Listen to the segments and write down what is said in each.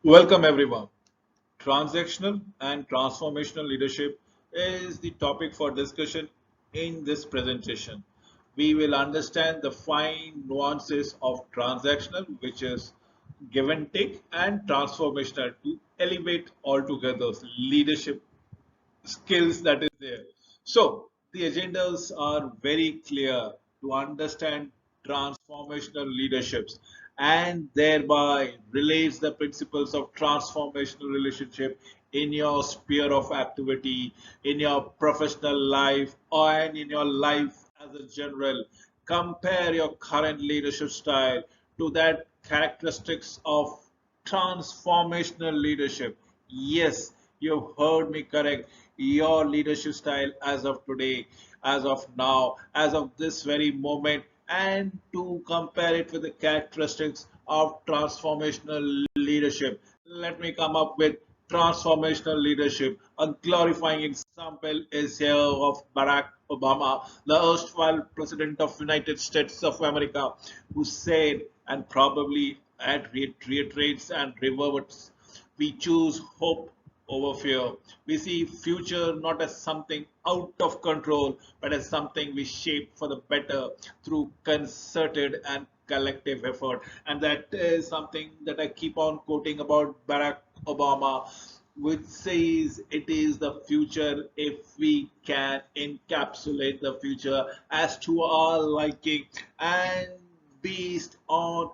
Welcome everyone. Transactional and transformational leadership is the topic for discussion in this presentation. We will understand the fine nuances of transactional, which is give and take, and transformational to elevate altogether leadership skills that is there. So the agendas are very clear to understand transformational leaderships and thereby relates the principles of transformational relationship in your sphere of activity, in your professional life, and in your life as a general. Compare your current leadership style to that characteristics of transformational leadership. Yes, you've heard me correct. Your leadership style as of today, as of now, as of this very moment, and to compare it with the characteristics of transformational leadership. Let me come up with transformational leadership. A glorifying example is here of Barack Obama, the erstwhile president of United States of America, who said and probably reiterates and reverts, we choose hope over fear. We see future not as something out of control, but as something we shape for the better through concerted and collective effort. And that is something that I keep on quoting about Barack Obama, which says it is the future if we can encapsulate the future as to our liking and based on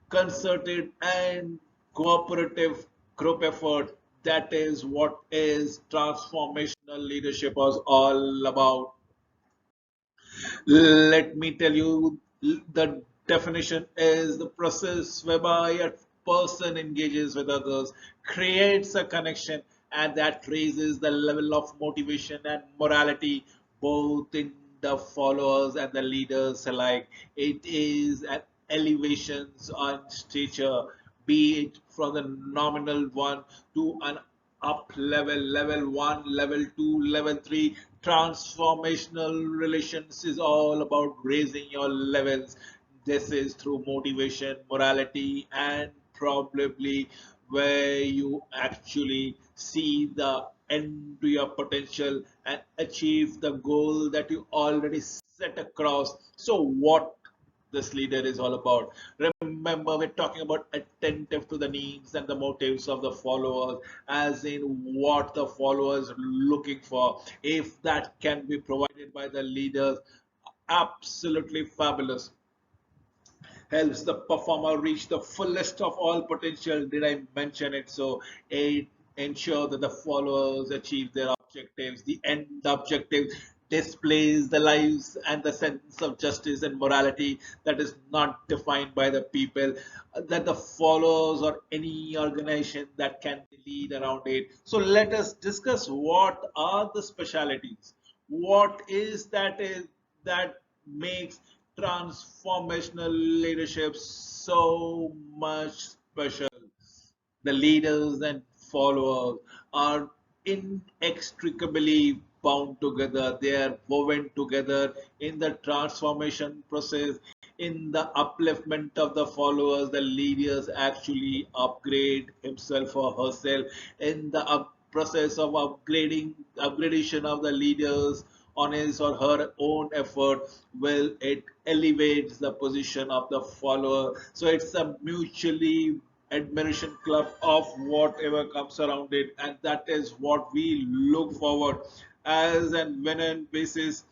concerted and cooperative group effort. That is what is transformational leadership was all about. Let me tell you, the definition is the process whereby a person engages with others, creates a connection, and that raises the level of motivation and morality both in the followers and the leaders alike. It is an elevations on stature, be it from the nominal one to an up level, level 1, level 2, level 3. Transformational relations is all about raising your levels. This is through motivation, morality, and probably where you actually see the end to your potential and achieve the goal that you already set across. So what this leader is all about. Remember, we're talking about attentive to the needs and the motives of the followers, as in what the followers are looking for. If that can be provided by the leaders, absolutely fabulous. Helps the performer reach the fullest of all potential. Did I mention it? So it ensure that the followers achieve their objectives. The end objective displays the lives and the sense of justice and morality that is not defined by the people, that the followers or any organization that can lead around it. So let us discuss what are the specialities. What is that makes transformational leadership so much special? The leaders and followers are inextricably bound together. They are woven together in the transformation process. In the upliftment of the followers, the leaders actually upgrade himself or herself. In the process of upgradation of the leaders on his or her own effort, will it elevates the position of the follower. So it's a mutually admiration club of whatever comes around it, and that is what we look forward as and when and basis.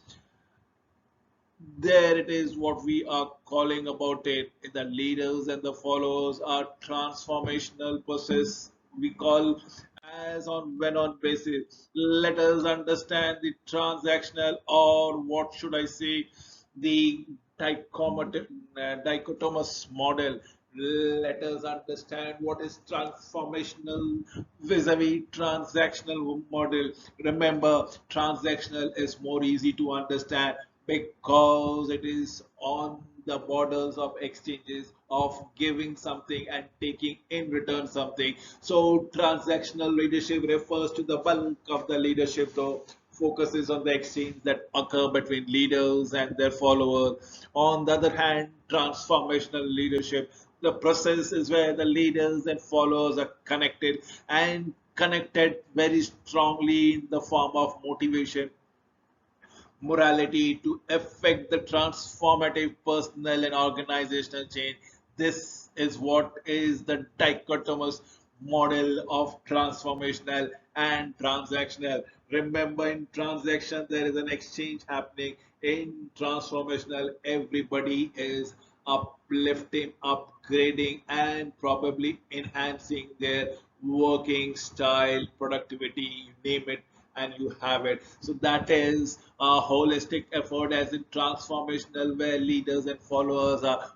There it is, what we are calling about it. The leaders and the followers are transformational process we call as on when on basis. Let us understand the transactional, or what should I say, the dichotomous model. Let us understand what is transformational vis-a-vis transactional model. Remember, transactional is more easy to understand because it is on the borders of exchanges of giving something and taking in return something. So transactional leadership refers to the bulk of the leadership, though focuses on the exchange that occur between leaders and their followers. On the other hand, transformational leadership, the process is where the leaders and followers are connected and connected very strongly in the form of motivation, morality to affect the transformative personal and organizational change. This is what is the dichotomous model of transformational and transactional. Remember, in transaction, there is an exchange happening. In transformational, everybody is uplifting, upgrading, and probably enhancing their working style, productivity, you name it, and you have it. So that is a holistic effort as in transformational where leaders and followers are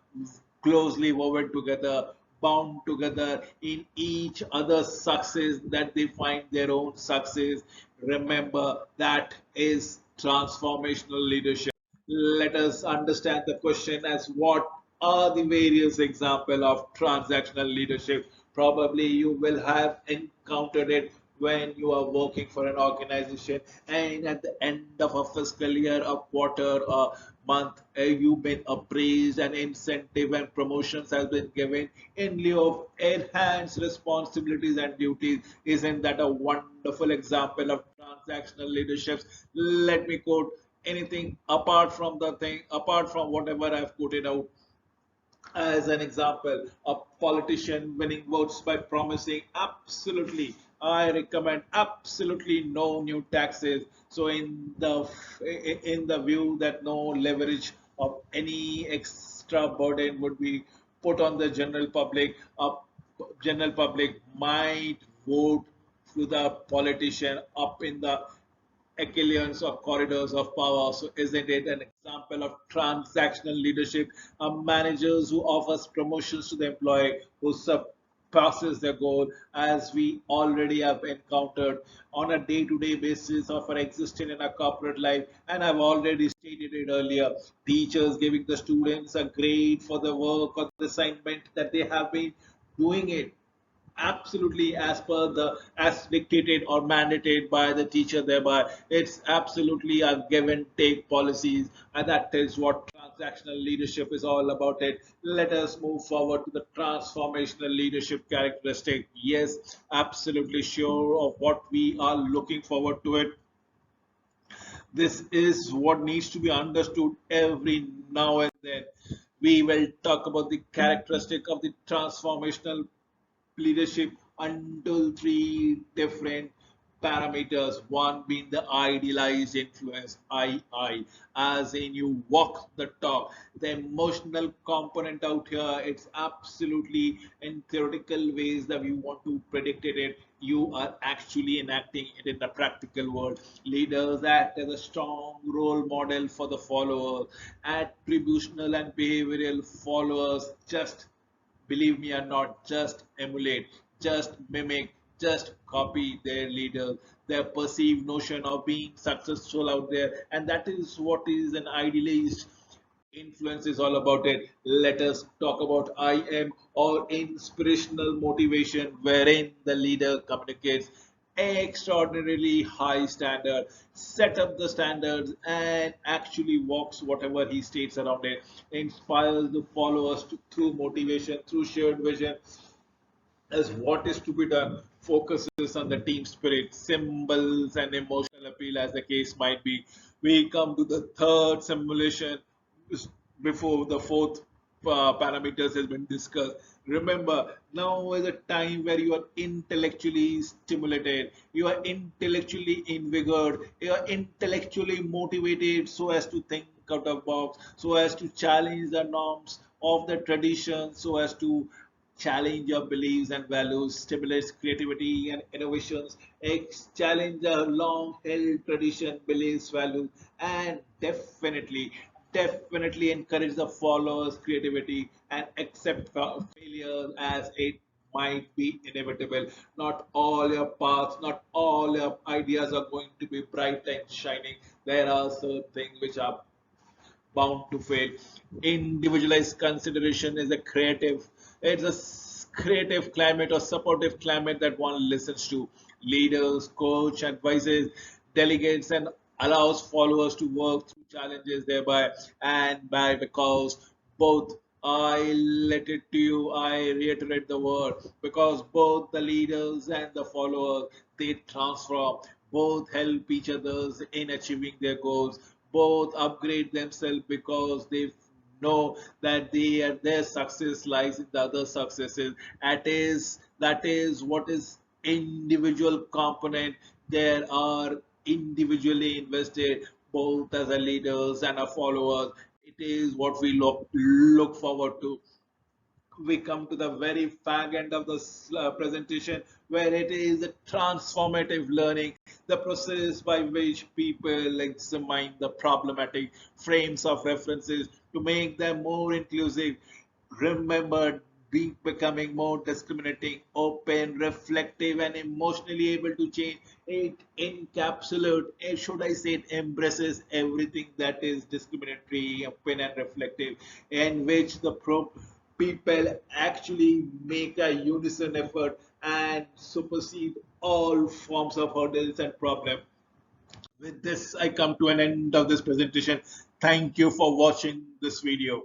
closely woven together, bound together in each other's success that they find their own success. Remember, that is transformational leadership. Let us understand the question as what are the various examples of transactional leadership. Probably you will have encountered it when you are working for an organization and at the end of a fiscal year, a quarter, a month, you've been appraised and incentive and promotions has been given in lieu of enhanced responsibilities and duties. Isn't that a wonderful example of transactional leadership? Let me quote anything apart from the thing, apart from whatever I've quoted out as an example, a politician winning votes by promising absolutely, I recommend absolutely no new taxes. So in the view that no leverage of any extra burden would be put on the general public might vote to the politician up in the echelons or corridors of power. So isn't it an example of transactional leadership? Managers who offers promotions to the employee who surpasses their goal, as we already have encountered on a day-to-day basis of our existing in our corporate life. And I've already stated it earlier. Teachers giving the students a grade for the work or the assignment that they have been doing it absolutely as per the as dictated or mandated by the teacher, thereby it's absolutely a give and take policies, and that is what transactional leadership is all about. It let us move forward to the transformational leadership characteristic. Yes, absolutely sure of what we are looking forward to it. This is what needs to be understood every now and then. We will talk about the characteristic of the transformational leadership until three different parameters. One being the idealized influence, as in you walk the talk. The emotional component out here, it's absolutely in theoretical ways that you want to predict it. You are actually enacting it in the practical world. Leaders act as a strong role model for the followers. Attributional and behavioral followers just believe me or not, just emulate, just mimic, just copy their leaders, their perceived notion of being successful out there. And that is what is an idealized influence is all about it. Let us talk about IM or inspirational motivation, wherein the leader communicates extraordinarily high standard, set up the standards, and actually walks whatever he states around it, inspires the followers through motivation, through shared vision, as what is to be done, focuses on the team spirit, symbols, and emotional appeal, as the case might be. We come to the third simulation before the fourth parameters has been discussed. Remember, now is a time where you are intellectually stimulated, you are intellectually invigorated, you are intellectually motivated so as to think out of box, so as to challenge the norms of the tradition, so as to challenge your beliefs and values, stimulates creativity and innovations, challenge the long held tradition, beliefs, values, and definitely encourage the followers' creativity and accept failure as it might be inevitable. Not all your paths, not all your ideas are going to be bright and shining. There are certain things which are bound to fail. Individualized consideration is a creative climate or supportive climate that one listens to. Leaders, coach, advisors, delegates and allows followers to work through challenges thereby and by because both I let it to you, I reiterate the word because both the leaders and the followers they transform, both help each others in achieving their goals, both upgrade themselves because they know that their success lies in the other successes. That is what is individual component. There are individually invested both as a leaders and a followers. It is what we look forward to. We come to the very fag end of the presentation where it is a transformative learning, the process by which people examine the problematic frames of references to make them more inclusive. Remember, being becoming more discriminating, open, reflective, and emotionally able to change. It encapsulates, should I say, it embraces everything that is discriminatory, open, and reflective, in which the people actually make a unison effort and supersede all forms of hurdles and problems. With this, I come to an end of this presentation. Thank you for watching this video.